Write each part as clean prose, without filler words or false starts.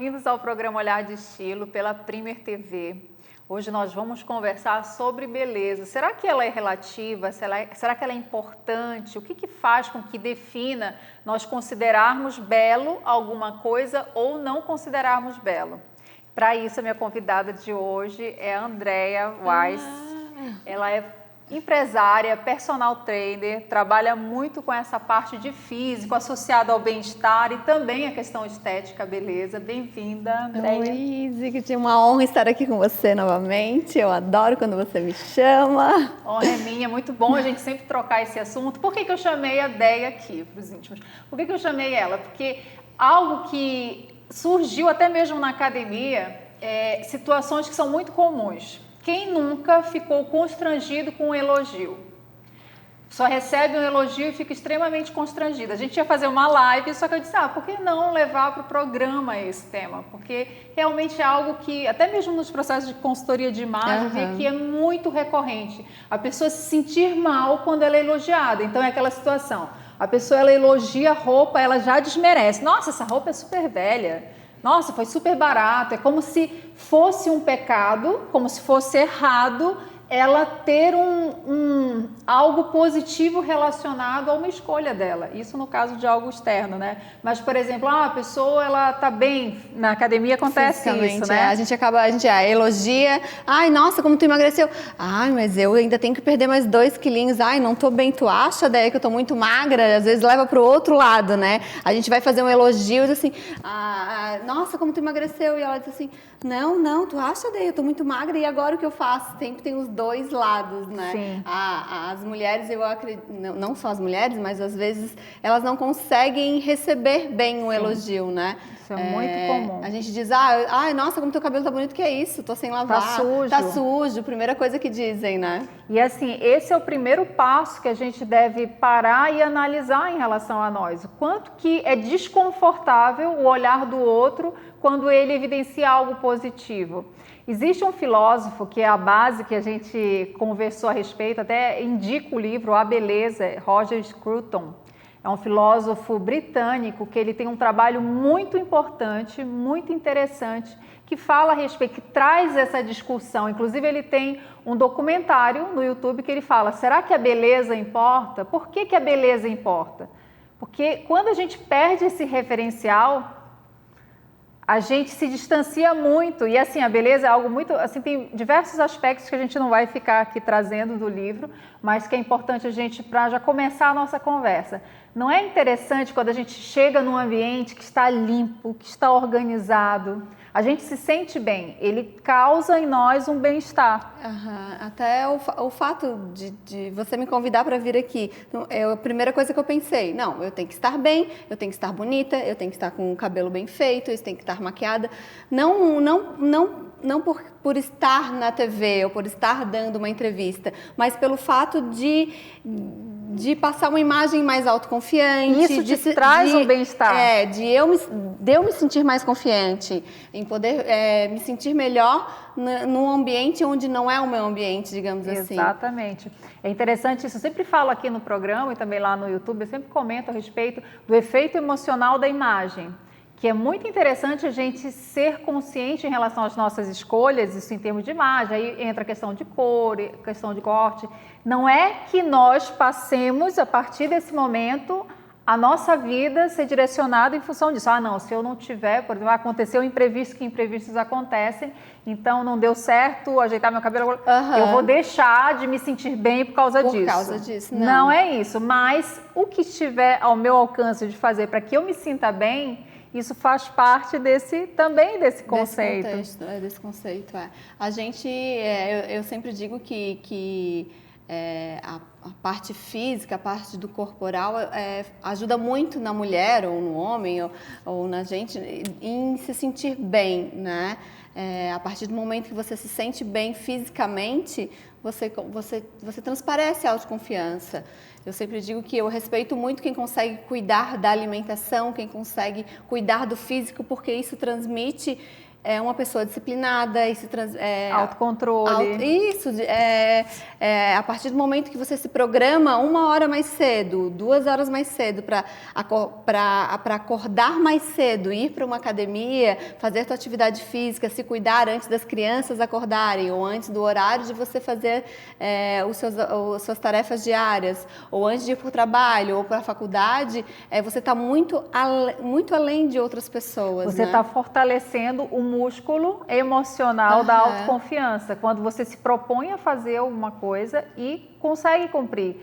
bem-vindos ao programa Olhar de Estilo pela Premier TV. Hoje nós vamos conversar sobre beleza. Será que ela é relativa? Será que ela é importante? O que faz com que defina nós considerarmos belo alguma coisa ou não considerarmos belo? Para isso, a minha convidada de hoje é a Andrea Weiss. Ela é empresária, personal trainer, trabalha muito com essa parte de físico associada ao bem-estar e também a questão estética, beleza. Bem-vinda, Andrea. Oi, Zig, é uma honra estar aqui com você novamente. Eu adoro quando você me chama. Honra é minha, muito bom a gente sempre trocar esse assunto. Por que eu chamei a Deia aqui, para os íntimos? Por que eu chamei ela? Porque algo que surgiu até mesmo na academia, situações que são muito comuns. Quem nunca ficou constrangido com um elogio? Só recebe um elogio e fica extremamente constrangido. A gente ia fazer uma live, só que eu disse, por que não levar para o programa esse tema? Porque realmente é algo que, até mesmo nos processos de consultoria de imagem, eu vi que é muito recorrente. A pessoa se sentir mal quando ela é elogiada. Então é aquela situação. A pessoa, ela elogia a roupa, ela já desmerece. Nossa, essa roupa é super velha. Nossa, foi super barato. É como se fosse um pecado, como se fosse errado ela ter algo positivo relacionado a uma escolha dela. Isso no caso de algo externo, né? Mas, por exemplo, a pessoa, ela tá bem, na academia acontece isso, né? A gente elogia, ai, nossa, como tu emagreceu. Ai, mas eu ainda tenho que perder mais 2 quilinhos. Ai, não tô bem, tu acha, Déia, que eu tô muito magra? Às vezes leva pro outro lado, né? A gente vai fazer um elogio e diz assim, nossa, como tu emagreceu. E ela diz assim, não, tu acha, Déia, eu tô muito magra e agora o que eu faço? Sempre tem os 2 lados, né? Sim. As mulheres, eu acredito, não só as mulheres, mas às vezes elas não conseguem receber bem um elogio, né? Isso é muito comum. A gente diz, nossa, como teu cabelo tá bonito, que é isso? Tô sem lavar. Tá sujo, primeira coisa que dizem, né? E assim, esse é o primeiro passo que a gente deve parar e analisar em relação a nós. O quanto que é desconfortável o olhar do outro quando ele evidencia algo positivo. Existe um filósofo que é a base que a gente conversou a respeito, até indico o livro A Beleza, Roger Scruton. É um filósofo britânico que ele tem um trabalho muito importante, muito interessante, que fala a respeito, que traz essa discussão. Inclusive, ele tem um documentário no YouTube que ele fala, será que a beleza importa? Por que a beleza importa? Porque quando a gente perde esse referencial, a gente se distancia muito. E assim, a beleza é algo muito... Assim, tem diversos aspectos que a gente não vai ficar aqui trazendo do livro, mas que é importante a gente, para já começar a nossa conversa. Não é interessante quando a gente chega num ambiente que está limpo, que está organizado, a gente se sente bem, ele causa em nós um bem-estar. Até o fato de você me convidar para vir aqui, é a primeira coisa que eu pensei, não, eu tenho que estar bem, eu tenho que estar bonita, eu tenho que estar com o cabelo bem feito, eu tenho que estar maquiada, não por estar na TV ou por estar dando uma entrevista, mas pelo fato de passar uma imagem mais autoconfiante. Isso te traz um bem-estar. De eu me sentir mais confiante, em poder me sentir melhor num ambiente onde não é o meu ambiente, digamos assim. Exatamente. É interessante isso. Eu sempre falo aqui no programa e também lá no YouTube, eu sempre comento a respeito do efeito emocional da imagem, que é muito interessante a gente ser consciente em relação às nossas escolhas, isso em termos de imagem, aí entra a questão de cor, questão de corte. Não é que nós passemos, a partir desse momento, a nossa vida ser direcionada em função disso. Não, se eu não tiver, por exemplo, aconteceu um imprevisto, que imprevistos acontecem, então não deu certo ajeitar meu cabelo, eu vou deixar de me sentir bem por causa disso. Por causa disso, não é isso, mas o que estiver ao meu alcance de fazer para que eu me sinta bem, isso faz parte desse conceito. Desse conceito. A gente, eu sempre digo que a parte física, a parte do corporal ajuda muito na mulher ou no homem ou na gente em se sentir bem, né? A partir do momento que você se sente bem fisicamente, você transparece a autoconfiança. Eu sempre digo que eu respeito muito quem consegue cuidar da alimentação, quem consegue cuidar do físico, porque isso transmite é uma pessoa disciplinada e autocontrole. Isso, a partir do momento que você se programa 1 hora mais cedo, 2 horas mais cedo para acordar mais cedo, ir para uma academia, fazer sua atividade física, se cuidar antes das crianças acordarem ou antes do horário de você fazer as suas tarefas diárias, ou antes de ir para o trabalho ou para a faculdade, você está muito além de outras pessoas. Você está fortalecendo o músculo emocional da autoconfiança, quando você se propõe a fazer alguma coisa e consegue cumprir.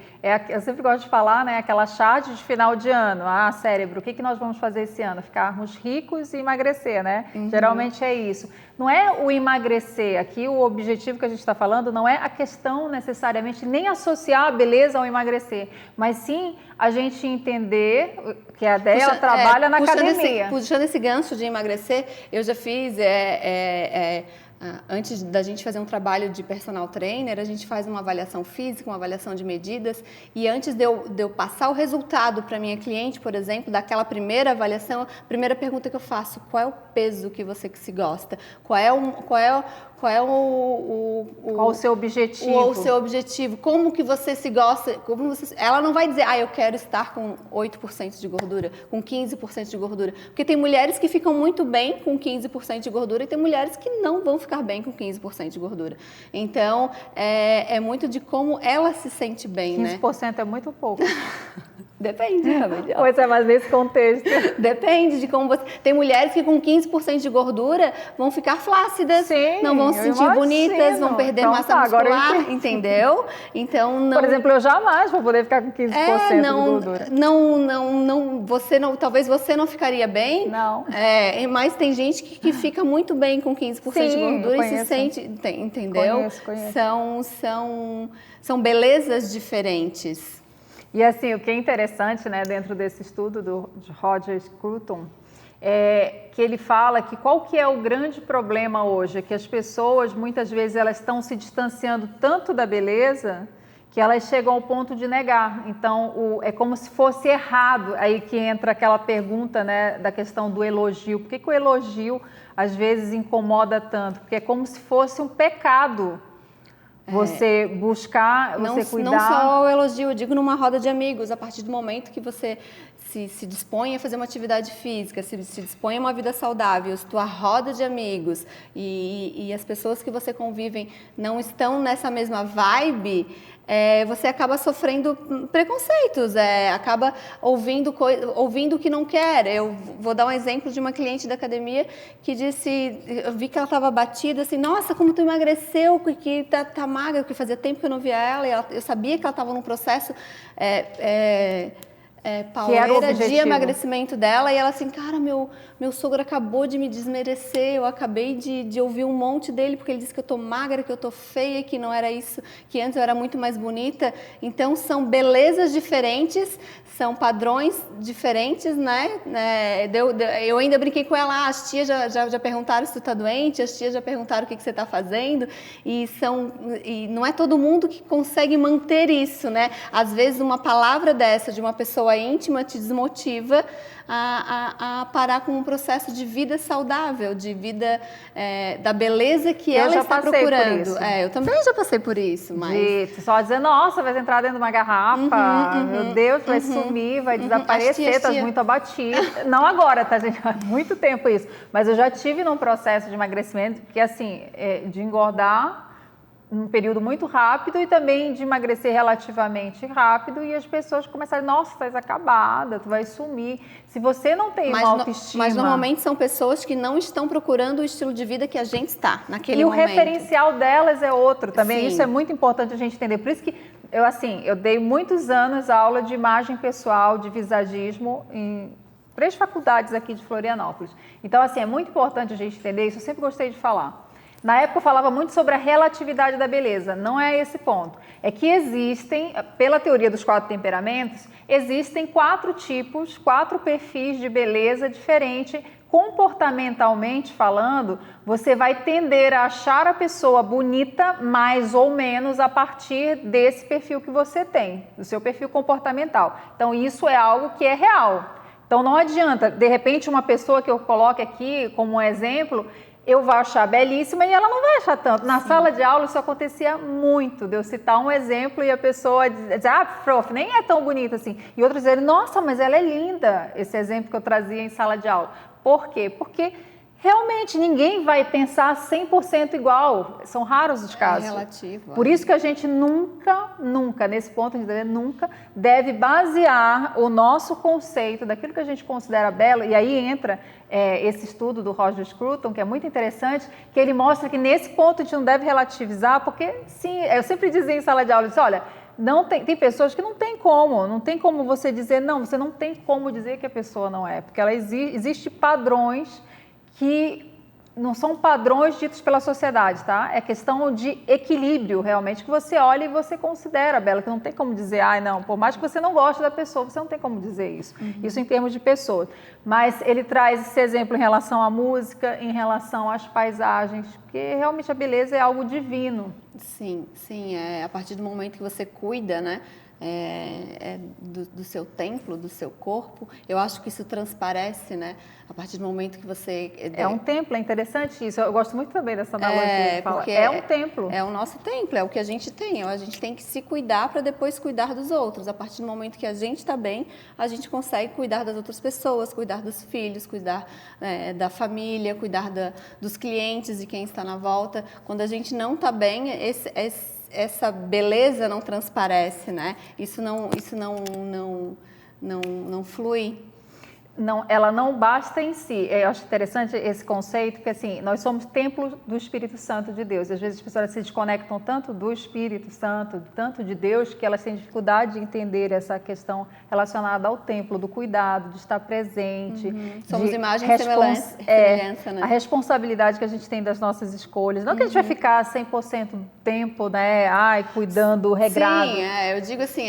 Eu sempre gosto de falar, né, aquela charge de final de ano. Cérebro, o que nós vamos fazer esse ano? Ficarmos ricos e emagrecer, né? Geralmente é isso. Não é o emagrecer. Aqui o objetivo que a gente está falando não é a questão necessariamente nem associar a beleza ao emagrecer, mas sim a gente entender que a Déa trabalha na academia. Puxando esse gancho de emagrecer, eu já fiz... Antes da gente fazer um trabalho de personal trainer, a gente faz uma avaliação física, uma avaliação de medidas, e antes de eu passar o resultado para minha cliente, por exemplo, daquela primeira avaliação, a primeira pergunta que eu faço: qual é o peso que você se gosta? Qual é o seu objetivo? O seu objetivo? Como que você se gosta? Ela não vai dizer, eu quero estar com 8% de gordura, com 15% de gordura. Porque tem mulheres que ficam muito bem com 15% de gordura e tem mulheres que não vão ficar bem com 15% de gordura. Então, é muito de como ela se sente bem, 15% é muito pouco. Depende, Pois é, mas nesse contexto. Depende de como você... Tem mulheres que com 15% de gordura vão ficar flácidas, não vão se sentir bonitas, vão perder massa muscular, entendeu? Então, não... Por exemplo, eu jamais vou poder ficar com 15% de gordura. Talvez você não ficaria bem. Não. Mas tem gente que fica muito bem com 15% de gordura e se sente... Entendeu? Conheço. São belezas diferentes. E assim, o que é interessante, né, dentro desse estudo de Roger Scruton, é que ele fala que qual que é o grande problema hoje? É que as pessoas, muitas vezes, elas estão se distanciando tanto da beleza que elas chegam ao ponto de negar. Então, é como se fosse errado. Aí que entra aquela pergunta, né, da questão do elogio. Por que o elogio, às vezes, incomoda tanto? Porque é como se fosse um pecado. Você buscar, você cuidar... Não só o elogio, eu digo numa roda de amigos, a partir do momento que você se dispõe a fazer uma atividade física, se dispõe a uma vida saudável, se tua roda de amigos e as pessoas que você convivem não estão nessa mesma vibe, você acaba sofrendo preconceitos, acaba ouvindo o que não quer. Eu vou dar um exemplo de uma cliente da academia que disse, eu vi que ela estava batida, assim, nossa, como tu emagreceu, que tá magra, porque fazia tempo que eu não via ela, e eu sabia que ela estava num processo pauleira de emagrecimento dela, e ela assim, cara, meu sogro acabou de me desmerecer, eu acabei de ouvir um monte dele, porque ele disse que eu tô magra, que eu tô feia, que não era isso, que antes eu era muito mais bonita. Então são belezas diferentes, são padrões diferentes, né? Eu ainda brinquei com ela, as tias já perguntaram se tu tá doente, as tias já perguntaram o que você tá fazendo, e não é todo mundo que consegue manter isso, né? Às vezes uma palavra dessa de uma pessoa íntima te desmotiva a parar com um processo de vida saudável, de vida da beleza que ela está procurando. Eu também já passei por isso, mas... Só dizer, nossa, vai entrar dentro de uma garrafa, meu Deus, vai sumir, vai desaparecer, tá muito abatida. Não agora, tá, gente? Há muito tempo isso. Mas eu já tive num processo de emagrecimento que, assim, de engordar num período muito rápido e também de emagrecer relativamente rápido, e as pessoas começaram, nossa, tu estás acabada, tu vai sumir. Se você não tem uma autoestima... Mas normalmente são pessoas que não estão procurando o estilo de vida que a gente está naquele momento. E o referencial delas é outro também. Sim. Isso é muito importante a gente entender. Por isso que eu dei muitos anos aula de imagem pessoal, de visagismo em 3 faculdades aqui de Florianópolis. Então, assim, é muito importante a gente entender isso. Eu sempre gostei de falar. Na época eu falava muito sobre a relatividade da beleza, não é esse ponto. É que existem, pela teoria dos 4 temperamentos, existem 4 tipos, 4 perfis de beleza diferente. Comportamentalmente falando, você vai tender a achar a pessoa bonita mais ou menos a partir desse perfil que você tem, do seu perfil comportamental. Então isso é algo que é real. Então não adianta, de repente uma pessoa que eu coloque aqui como um exemplo, eu vou achar belíssima e ela não vai achar tanto. Na sala de aula isso acontecia muito, de eu citar um exemplo e a pessoa dizer, prof, nem é tão bonita assim. E outros dizerem, nossa, mas ela é linda, esse exemplo que eu trazia em sala de aula. Por quê? Porque realmente ninguém vai pensar 100% igual, são raros os casos. É relativo. Por isso que a gente nunca, nesse ponto de dizer, nunca deve basear o nosso conceito daquilo que a gente considera belo, e aí entra esse estudo do Roger Scruton, que é muito interessante, que ele mostra que nesse ponto a gente não deve relativizar, porque sim, eu sempre dizia em sala de aula, eu disse, olha, não tem pessoas que não tem como você dizer, não, você não tem como dizer que a pessoa não é, porque ela existe padrões que não são padrões ditos pela sociedade, tá? É questão de equilíbrio, realmente, que você olha e você considera bela, que não tem como dizer, não, por mais que você não goste da pessoa, você não tem como dizer isso. Isso em termos de pessoas. Mas ele traz esse exemplo em relação à música, em relação às paisagens, porque realmente a beleza é algo divino. Sim, a partir do momento que você cuida, né? Do seu templo, do seu corpo, eu acho que isso transparece, né? A partir do momento que você... É um templo, é interessante isso. Eu gosto muito também dessa analogia. Porque é um templo. É o nosso templo, é o que a gente tem. A gente tem que se cuidar para depois cuidar dos outros. A partir do momento que a gente está bem, a gente consegue cuidar das outras pessoas, cuidar dos filhos, cuidar da família, cuidar dos clientes e quem está na volta. Quando a gente não está bem, essa beleza não transparece, né? Isso não flui. Não, ela não basta em si. Eu acho interessante esse conceito, porque assim, nós somos templos do Espírito Santo de Deus. Às vezes as pessoas se desconectam tanto do Espírito Santo, tanto de Deus, que elas têm dificuldade de entender essa questão relacionada ao templo, do cuidado, de estar presente. Somos imagem e semelhança, né? A responsabilidade que a gente tem das nossas escolhas. Não que a gente vai ficar 100% do tempo, né? Cuidando, regrado. Sim, eu digo assim,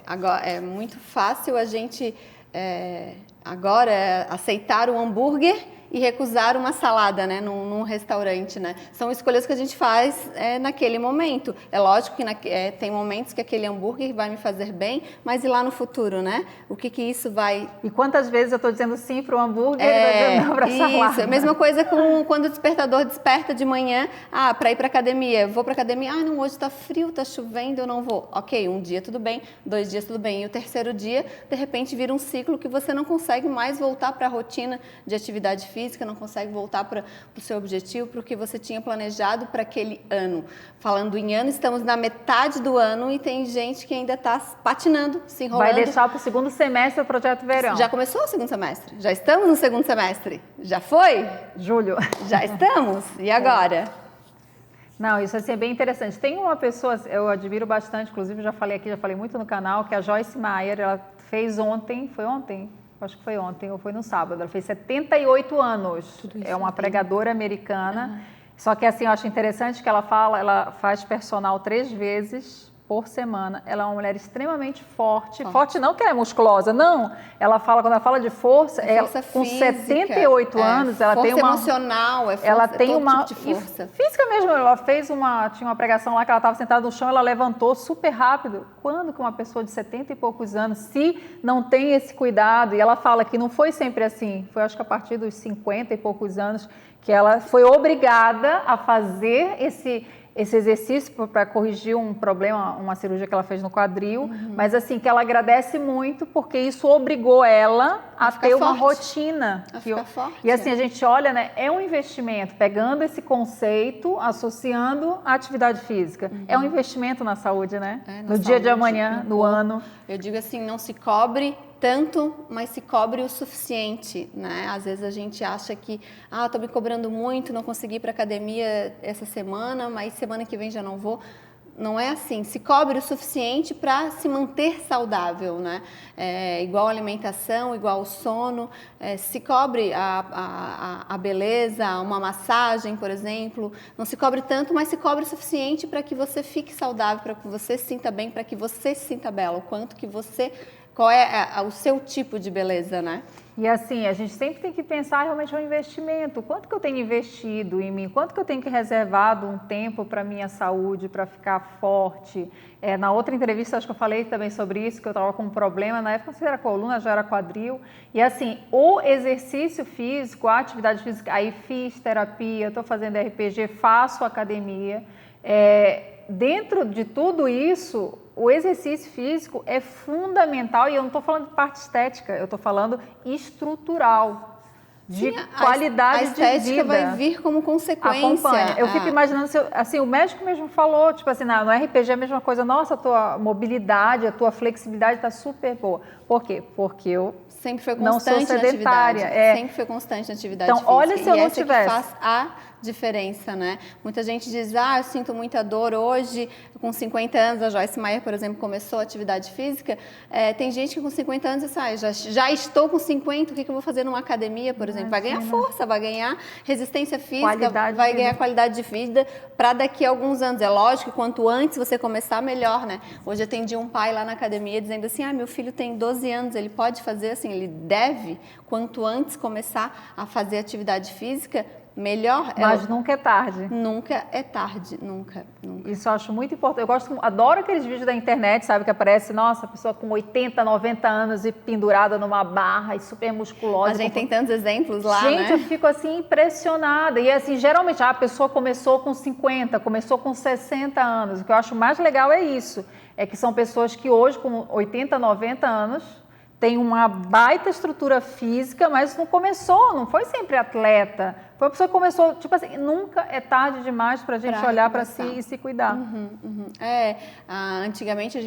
agora é muito fácil a gente... agora aceitar o hambúrguer e recusar uma salada, né, num restaurante, né? São escolhas que a gente faz naquele momento. É lógico que tem momentos que aquele hambúrguer vai me fazer bem, mas e lá no futuro, né? O que isso vai... E quantas vezes eu estou dizendo sim para o hambúrguer e dizendo não para a salada? Isso, a mesma coisa quando o despertador desperta de manhã, para ir para academia. Eu vou para academia, não, hoje está frio, está chovendo, eu não vou. Ok, um dia tudo bem, 2 dias tudo bem. E o terceiro dia, de repente, vira um ciclo que você não consegue mais voltar para a rotina de atividade física, não consegue voltar para o seu objetivo, para o que você tinha planejado para aquele ano. Falando em ano, estamos na metade do ano e tem gente que ainda está patinando, se enrolando. Vai deixar para o segundo semestre o Projeto Verão. Já começou o segundo semestre? Já estamos no segundo semestre? Já foi? Julho. Já estamos? E agora? Não, isso assim, é bem interessante. Tem uma pessoa, eu admiro bastante, inclusive já falei muito no canal, que é a Joyce Meyer. Ela fez ontem, foi ontem? Acho que foi ontem ou foi no sábado. Ela fez 78 anos. É uma pregadora americana. Só que assim, eu acho interessante que ela faz personal 3 vezes por semana. Ela é uma mulher extremamente forte. Forte não que ela é musculosa, não. Quando ela fala de força, com física, 78 anos, ela tem uma... Força emocional, ela tem uma tipo de força. Física mesmo, ela tinha uma pregação lá que ela estava sentada no chão, ela levantou super rápido. Quando que uma pessoa de 70 e poucos anos, se não tem esse cuidado, e ela fala que não foi sempre assim, foi acho que a partir dos 50 e poucos anos que ela foi obrigada a fazer esse exercício para corrigir um problema, uma cirurgia que ela fez no quadril, mas assim, que ela agradece muito porque isso obrigou ela a ter uma rotina. A ficar forte. E assim, a gente olha, né, é um investimento, pegando esse conceito, associando a atividade física. É um investimento na saúde, né? No dia de amanhã, no ano. Eu digo assim, não se cobre tanto, mas se cobre o suficiente, né? Às vezes a gente acha que, estou me cobrando muito, não consegui ir para academia essa semana, mas semana que vem já não vou. Não é assim, se cobre o suficiente para se manter saudável, né? Igual a alimentação, igual o sono, se cobre a beleza, uma massagem, por exemplo, não se cobre tanto, mas se cobre o suficiente para que você fique saudável, para que você se sinta bem, para que você se sinta bela, o quanto que você... Qual é o seu tipo de beleza, né? E assim, a gente sempre tem que pensar realmente no investimento. Quanto que eu tenho investido em mim? Quanto que eu tenho que reservado um tempo para minha saúde, para ficar forte? Na outra entrevista, acho que eu falei também sobre isso, que eu estava com um problema. Na época, não era coluna, já era quadril. E assim, o exercício físico, a atividade física, aí fiz terapia, estou fazendo RPG, faço academia. Dentro de tudo isso, o exercício físico é fundamental, e eu não estou falando de parte estética, eu estou falando estrutural, de qualidade de vida. A estética vai vir como consequência. Acompanha. Eu fico imaginando, assim, o médico mesmo falou, tipo assim, no RPG é a mesma coisa, nossa, a tua mobilidade, a tua flexibilidade está super boa. Por quê? Porque eu sempre foi não sou constante sedentária. na atividade. Sempre foi constante na atividade então, física. Olha se eu não tivesse. Que faz a diferença, né? Muita gente diz, eu sinto muita dor hoje, com 50 anos, a Joyce Meyer, por exemplo, começou a atividade física. Tem gente que com 50 anos diz, já estou com 50, o que eu vou fazer numa academia, por exemplo? Vai ganhar força, vai ganhar resistência física, vai ganhar qualidade de vida para daqui a alguns anos. É lógico que quanto antes você começar, melhor, né? Hoje eu atendi um pai lá na academia dizendo assim, meu filho tem 12 anos, ele pode fazer assim, ele deve, quanto antes começar a fazer atividade física, melhor. Mas nunca é tarde. Nunca é tarde, nunca. Isso eu acho muito importante. Adoro aqueles vídeos da internet, sabe, que aparece, nossa, a pessoa com 80, 90 anos e pendurada numa barra e super musculosa. A gente tem tantos exemplos lá, gente, eu fico assim impressionada. E assim, geralmente a pessoa começou com 50, começou com 60 anos. O que eu acho mais legal é isso, é que são pessoas que hoje com 80, 90 anos tem uma baita estrutura física, mas não foi sempre atleta. Foi uma pessoa que começou, tipo assim, nunca é tarde demais para a gente olhar para si e se cuidar. Antigamente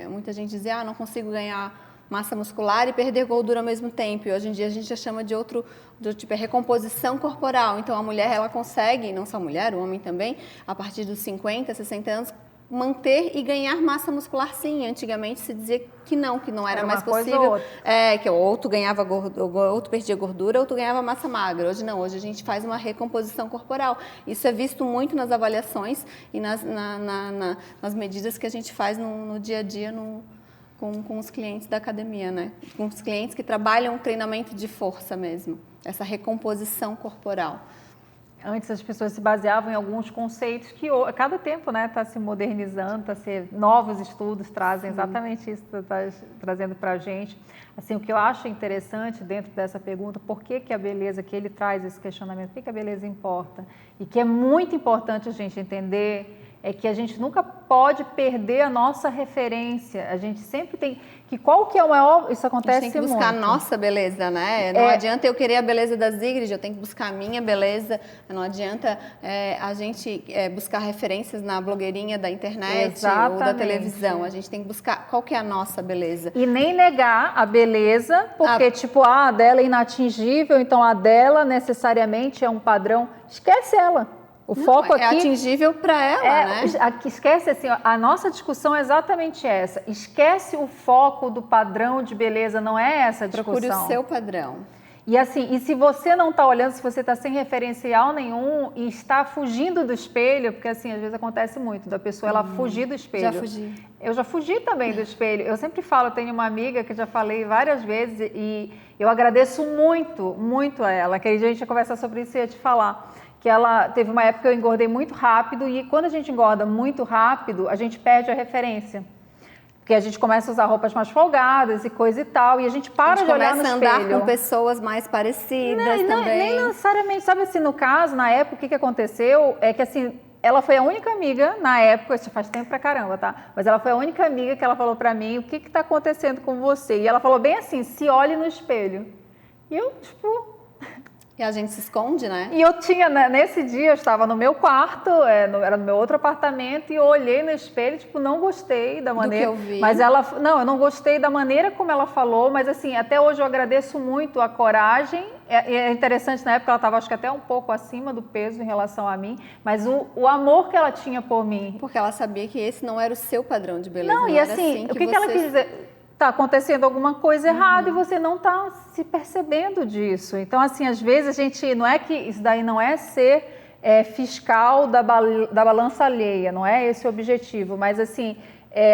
muita gente dizia, não consigo ganhar massa muscular e perder gordura ao mesmo tempo. E hoje em dia a gente já chama de outro tipo, recomposição corporal. Então a mulher, ela consegue, não só a mulher, o homem também, a partir dos 50, 60 anos, manter e ganhar massa muscular, sim. Antigamente se dizia que não era mais possível. Que ou tu ganhava ou tu perdia gordura ou tu ganhava massa magra. Hoje não, hoje a gente faz uma recomposição corporal. Isso é visto muito nas avaliações e nas medidas que a gente faz no dia a dia com os clientes da academia, né? Com os clientes que trabalham um treinamento de força mesmo, essa recomposição corporal. Antes as pessoas se baseavam em alguns conceitos que a cada tempo está se modernizando, novos estudos trazem exatamente isso que você está trazendo para a gente. Assim, o que eu acho interessante dentro dessa pergunta, por que a beleza, que ele traz esse questionamento, por que a beleza importa? E que é muito importante a gente entender é que a gente nunca pode perder a nossa referência. A gente sempre tem que qual que é o maior... Isso acontece muito. A gente tem que buscar a nossa beleza, né? Não adianta eu querer a beleza da Zigrid, eu tenho que buscar a minha beleza. Não adianta a gente buscar referências na blogueirinha da internet ou da televisão. A gente tem que buscar qual que é a nossa beleza. E nem negar a beleza, porque a dela é inatingível, então a dela necessariamente é um padrão. Esquece ela. O foco aqui é atingível para ela, né? Esquece assim, a nossa discussão é exatamente essa. Esquece o foco do padrão de beleza, não é essa a discussão. Procure o seu padrão. E assim, e se você não está olhando, se você está sem referencial nenhum e está fugindo do espelho, porque assim, às vezes acontece muito, da pessoa ela fugir do espelho. Já fugi. Eu já fugi também do espelho. Eu sempre falo, eu tenho uma amiga que já falei várias vezes e eu agradeço muito, muito a ela, que a gente ia conversar sobre isso e ia te falar. Que ela teve uma época que eu engordei muito rápido e quando a gente engorda muito rápido, a gente perde a referência. Porque a gente começa a usar roupas mais folgadas e coisa e tal, e a gente para de olhar no espelho. Começa a andar com pessoas mais parecidas também. Nem necessariamente, sabe assim, no caso, na época, o que aconteceu é que assim, ela foi a única amiga, na época, isso faz tempo pra caramba, tá? Mas ela foi a única amiga que ela falou pra mim, o que tá acontecendo com você? E ela falou bem assim, se olhe no espelho. E eu, E a gente se esconde, né? E eu tinha, nesse dia, eu estava no meu quarto, era no meu outro apartamento, e eu olhei no espelho, não gostei da maneira... Do que eu vi. Mas eu não gostei da maneira como ela falou, mas assim, até hoje eu agradeço muito a coragem. É interessante, na época ela estava, acho que até um pouco acima do peso em relação a mim, mas o amor que ela tinha por mim. Porque ela sabia que esse não era o seu padrão de beleza. Não, e assim, o que ela quis dizer... Está acontecendo alguma coisa errada e você não está se percebendo disso. Então, assim, às vezes a gente... Não é que isso daí não é ser fiscal da balança alheia, não é esse o objetivo. Mas, assim,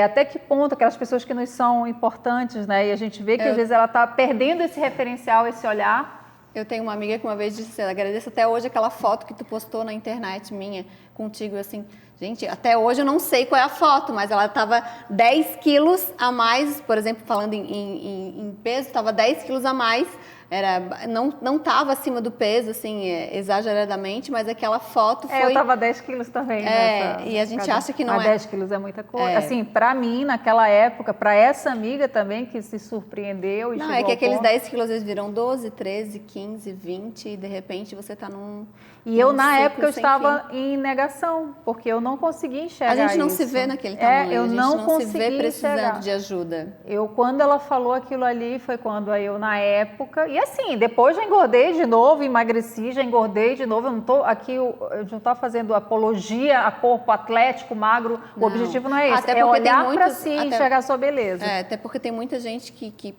até que ponto aquelas pessoas que nos são importantes, né? E a gente vê que às vezes ela está perdendo esse referencial, esse olhar. Eu tenho uma amiga que uma vez disse, agradeço até hoje aquela foto que tu postou na internet minha contigo, assim, gente, até hoje eu não sei qual é a foto, mas ela estava 10 quilos a mais, por exemplo, falando em peso, estava 10 quilos a mais, não estava acima do peso, assim, exageradamente, mas aquela foto foi... Eu estava 10 quilos também. E a gente acha que não mas 10 quilos é muita coisa. Assim, para mim, naquela época, para essa amiga também, que se surpreendeu e não, chegou é que aqueles ponto... 10 quilos, eles viram 12, 13, 15, 20, e de repente você está num... E eu, na época, eu estava em negação, porque eu não conseguia enxergar isso. A gente não se vê naquele tamanho, eu a gente não se vê precisando enxergar. de ajuda. Quando ela falou aquilo ali, foi quando eu, na época... E assim, depois já engordei de novo, emagreci, já engordei de novo. Eu não estou aqui, eu não estou fazendo apologia a corpo atlético, magro. O objetivo não é esse, é olhar para si e enxergar a sua beleza. Até porque tem muita gente que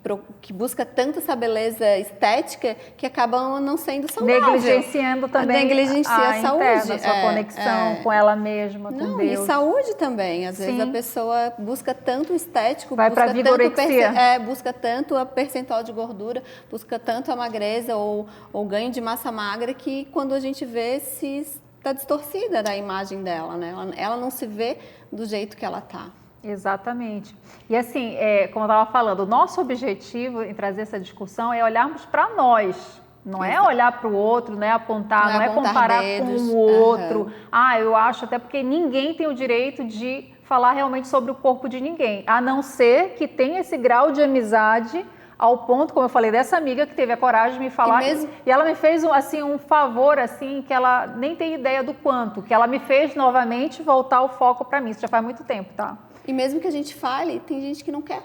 busca tanto essa beleza estética que acabam não sendo saudável. Negligenciando também a saúde, interna, a sua conexão com ela mesma, com Deus. E saúde também. Às vezes a pessoa busca tanto o estético, vai para a vigorexia. Busca tanto a percentual de gordura, busca tanto a magreza ou ganho de massa magra, que quando a gente vê, se está distorcida da imagem dela, né? Ela não se vê do jeito que ela está. Exatamente. E assim, como eu estava falando, o nosso objetivo em trazer essa discussão é olharmos para nós. Não é olhar para o outro, não é apontar, não é comparar dedos com o outro. Eu acho, até porque ninguém tem o direito de falar realmente sobre o corpo de ninguém, a não ser que tenha esse grau de amizade ao ponto, como eu falei, dessa amiga que teve a coragem de me falar. E ela me fez um favor, assim, que ela nem tem ideia do quanto, que ela me fez novamente voltar o foco para mim. Isso já faz muito tempo, tá? E mesmo que a gente fale, tem gente que não quer.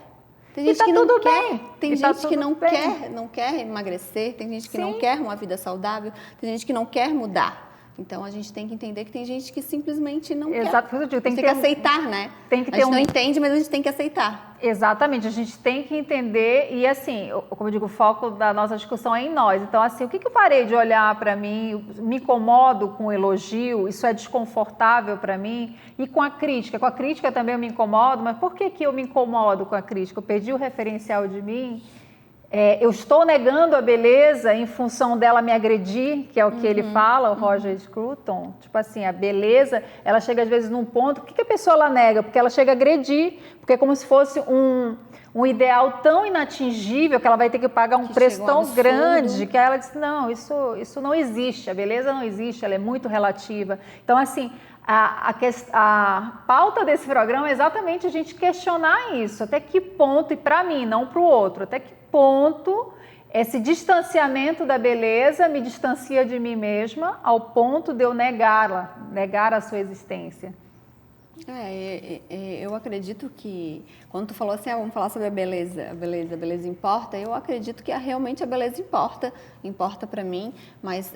Tem gente que não quer. Tem gente que não quer emagrecer, tem gente que não quer uma vida saudável, tem gente que não quer mudar. Então a gente tem que entender que tem gente que simplesmente não quer. Exato, tem que aceitar, né? Tem que a gente não entende, mas a gente tem que aceitar. Exatamente, a gente tem que entender e assim, como eu digo, o foco da nossa discussão é em nós. Então assim, o que eu parei de olhar para mim, me incomodo com o elogio, isso é desconfortável para mim, e com a crítica também eu me incomodo, mas por que eu me incomodo com a crítica? Eu perdi o referencial de mim. Eu estou negando a beleza em função dela me agredir, que é o que ele fala, o Roger Scruton. Tipo assim, a beleza, ela chega às vezes num ponto, por que a pessoa ela nega? Porque ela chega a agredir, porque é como se fosse um ideal tão inatingível que ela vai ter que pagar um preço tão grande, que ela diz, não, isso não existe, a beleza não existe, ela é muito relativa. Então assim, a pauta desse programa é exatamente a gente questionar isso, até que ponto, e para mim, não para o outro, até que ponto esse distanciamento da beleza me distancia de mim mesma ao ponto de eu negá-la, negar a sua existência. Eu acredito que, quando tu falou assim, vamos falar sobre a beleza importa, eu acredito que realmente a beleza importa para mim, mas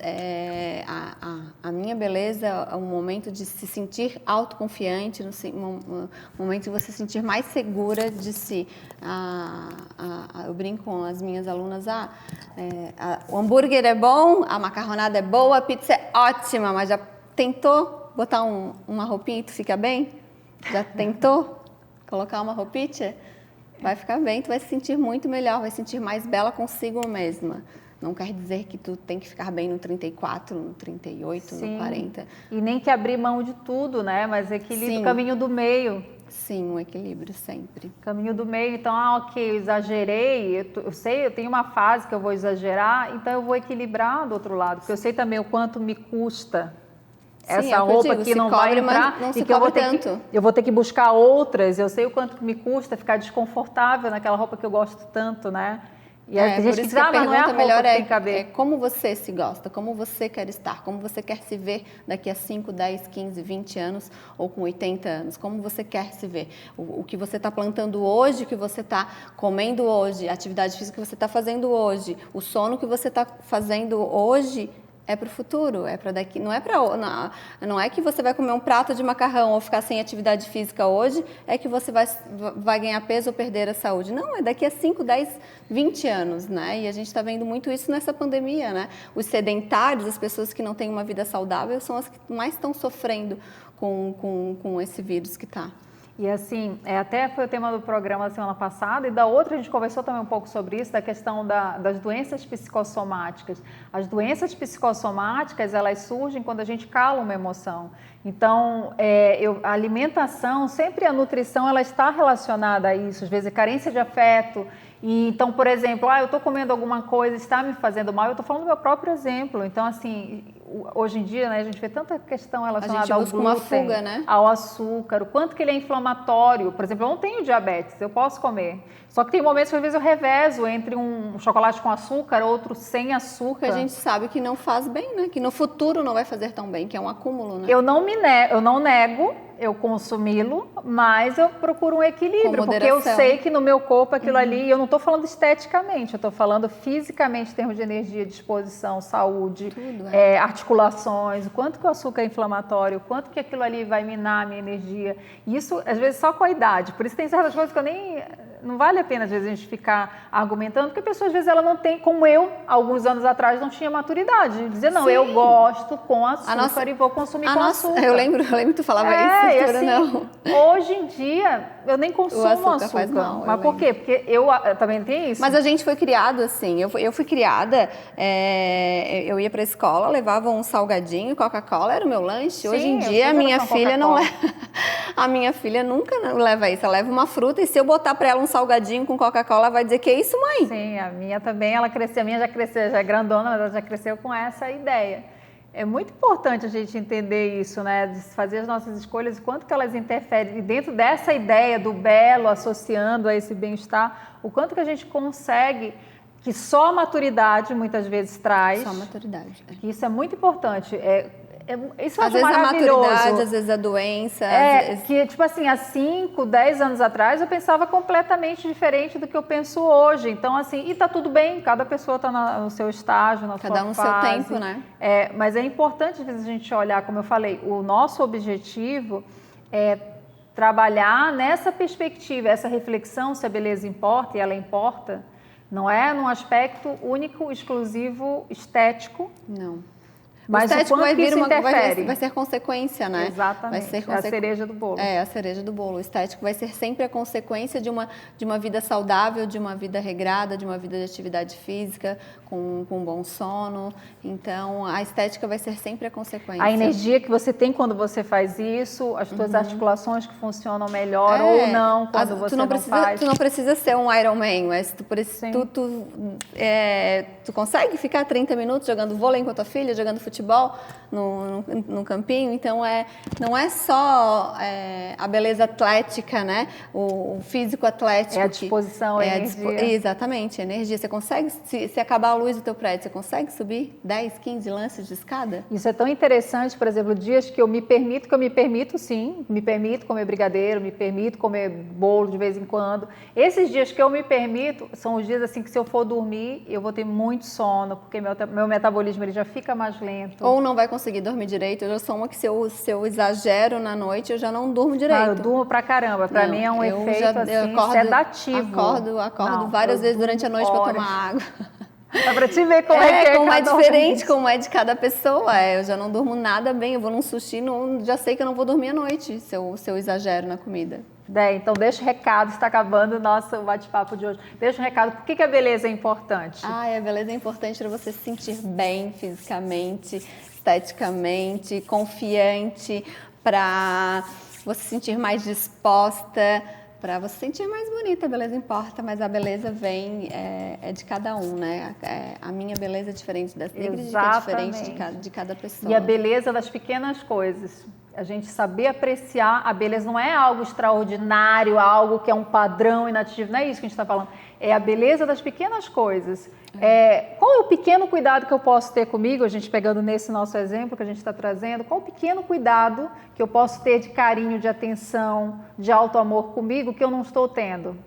a minha beleza é um momento de se sentir autoconfiante, um momento de você se sentir mais segura de si. Eu brinco com as minhas alunas, o hambúrguer é bom, a macarronada é boa, a pizza é ótima, mas já tentou botar uma roupinha e tu fica bem? Já tentou colocar uma roupinha? Vai ficar bem, tu vai se sentir muito melhor, vai se sentir mais bela consigo mesma. Não quer dizer que tu tem que ficar bem no 34, no 38, no 40. E nem que abrir mão de tudo, né? Mas equilíbrio, o caminho do meio. Sim, um equilíbrio sempre. Caminho do meio, então, ok, eu exagerei, eu sei, eu tenho uma fase que eu vou exagerar, então eu vou equilibrar do outro lado, porque eu sei também o quanto me custa. Essa roupa aqui não vai entrar e que eu vou ter que buscar outras. Eu sei o quanto que me custa ficar desconfortável naquela roupa que eu gosto tanto, né? E aí tem gente que diz, mas não é a roupa que tem que caber. Como você se gosta, como você quer estar, como você quer se ver daqui a 5, 10, 15, 20 anos ou com 80 anos, como você quer se ver. O que você está plantando hoje, o que você está comendo hoje, a atividade física que você está fazendo hoje, o sono que você está fazendo hoje, é para o futuro, é para daqui, não é que você vai comer um prato de macarrão ou ficar sem atividade física hoje, é que você vai ganhar peso ou perder a saúde. Não, é daqui a 5, 10, 20 anos, né? E a gente está vendo muito isso nessa pandemia, né? Os sedentários, as pessoas que não têm uma vida saudável, são as que mais estão sofrendo com esse vírus que está. E assim, até foi o tema do programa da semana passada, e da outra a gente conversou também um pouco sobre isso, da questão das doenças psicossomáticas. As doenças psicossomáticas, elas surgem quando a gente cala uma emoção. Então, a alimentação, sempre a nutrição, ela está relacionada a isso, às vezes carência de afeto. E, então, por exemplo, eu estou comendo alguma coisa, está me fazendo mal, eu estou falando do meu próprio exemplo. Então, assim, hoje em dia, né, a gente vê tanta questão relacionada ao glúten, uma fuga, né? ao açúcar, o quanto que ele é inflamatório. Por exemplo, eu não tenho diabetes, eu posso comer. Só que tem momentos que às vezes eu revezo entre um chocolate com açúcar, outro sem açúcar. Que a gente sabe que não faz bem, né? Que no futuro não vai fazer tão bem, que é um acúmulo, né? Eu não nego eu consumi-lo, mas eu procuro um equilíbrio, porque eu sei que no meu corpo aquilo ali, eu não estou falando esteticamente, eu estou falando fisicamente em termos de energia, disposição, saúde, tudo, articulações, o quanto que o açúcar é inflamatório, o quanto que aquilo ali vai minar a minha energia. Isso, às vezes, só com a idade. Por isso tem certas coisas que eu nem... Não vale a pena, às vezes, a gente ficar argumentando, porque a pessoa, às vezes, ela não tem, como eu, alguns anos atrás, não tinha maturidade. De dizer, não, eu gosto com açúcar e vou consumir com açúcar. Eu lembro que tu falava isso, assim, não. Hoje em dia, eu nem consumo açúcar. Faz mal, mas por quê? Porque eu também tenho isso. Mas a gente foi criado assim, eu fui criada, eu ia pra escola, levava um salgadinho, Coca-Cola, era o meu lanche. Sim, hoje em dia, a minha filha não leva... A minha filha nunca leva isso, ela leva uma fruta e se eu botar pra ela um salgadinho com Coca-Cola, ela vai dizer, que é isso, mãe? Sim, a minha também, ela cresceu, a minha já cresceu, já é grandona, mas ela já cresceu com essa ideia. É muito importante a gente entender isso, né? De fazer as nossas escolhas, o quanto que elas interferem. E dentro dessa ideia do belo, associando a esse bem-estar, o quanto que a gente consegue, que só a maturidade muitas vezes traz. Só a maturidade. Isso é muito importante. Isso às vezes maravilhoso. A maturidade, às vezes a doença. Que tipo assim, há 5, 10 anos atrás eu pensava completamente diferente do que eu penso hoje. Então assim, e tá tudo bem, cada pessoa está no seu estágio, na sua fase. Cada um no seu tempo, né? Mas é importante às vezes a gente olhar, como eu falei, o nosso objetivo é trabalhar nessa perspectiva, essa reflexão se a beleza importa, e ela importa, não é num aspecto único, exclusivo, estético. Não. Mas o estético vai vir vai ser consequência, né? Exatamente, vai ser a cereja do bolo. A cereja do bolo. O estético vai ser sempre a consequência de uma vida saudável, de uma vida regrada, de uma vida de atividade física, com bom sono. Então, a estética vai ser sempre a consequência. A energia que você tem quando você faz isso, as suas articulações que funcionam melhor ou não quando você não faz. Tu não precisa ser um Ironman, mas tu consegue ficar 30 minutos jogando vôlei com a tua filha, jogando futebol no campinho. Então não é só a beleza atlética, né? O físico atlético. É a disposição, a energia. Exatamente, a energia. Você consegue, se acabar a luz do teu prédio, você consegue subir 10, 15 lances de escada? Isso é tão interessante, por exemplo, dias que eu me permito sim, me permito comer brigadeiro, me permito comer bolo de vez em quando. Esses dias que eu me permito são os dias assim que se eu for dormir, eu vou ter muito sono, porque meu metabolismo ele já fica mais lento. Ou não vai conseguir dormir direito. Eu já sou uma que se eu exagero na noite, eu já não durmo direito. Eu durmo pra caramba. Pra mim é um efeito sedativo. Acordo várias vezes durante a noite para tomar água. Dá pra te ver como como é diferente, como é de cada pessoa. Eu já não durmo nada bem, eu vou num sushi, já sei que eu não vou dormir à noite se eu exagero na comida. Então deixa o recado, está acabando o nosso bate-papo de hoje. Deixa o recado, por que a beleza é importante? A beleza é importante para você se sentir bem fisicamente, esteticamente, confiante, para você se sentir mais disposta, para você se sentir mais bonita. A beleza importa, mas a beleza vem de cada um, né? A minha beleza é diferente da Sigrid, é diferente de cada pessoa. E a beleza das pequenas coisas. A gente saber apreciar a beleza não é algo extraordinário, algo que é um padrão inatingível, não é isso que a gente está falando. É a beleza das pequenas coisas. Qual é o pequeno cuidado que eu posso ter comigo, a gente pegando nesse nosso exemplo que a gente está trazendo, qual o pequeno cuidado que eu posso ter de carinho, de atenção, de auto-amor comigo que eu não estou tendo?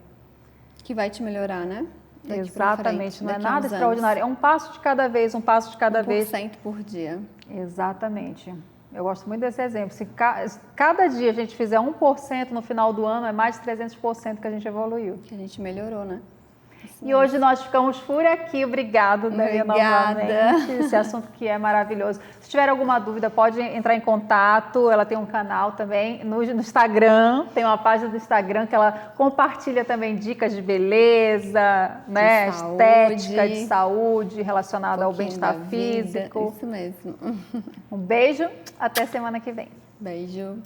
Que vai te melhorar, né? Exatamente, não é nada extraordinário. É um passo de cada vez, um passo de cada vez. 1% por dia. Exatamente. Eu gosto muito desse exemplo. Se cada dia a gente fizer 1% no final do ano, é mais de 300% que a gente evoluiu. Que a gente melhorou, né? E hoje nós ficamos por aqui. Obrigado, Dani, novamente. Esse assunto que é maravilhoso. Se tiver alguma dúvida, pode entrar em contato. Ela tem um canal também no Instagram. Tem uma página do Instagram que ela compartilha também dicas de beleza, né? Estética, de saúde, relacionada ao bem-estar físico. Isso mesmo. Um beijo. Até semana que vem. Beijo.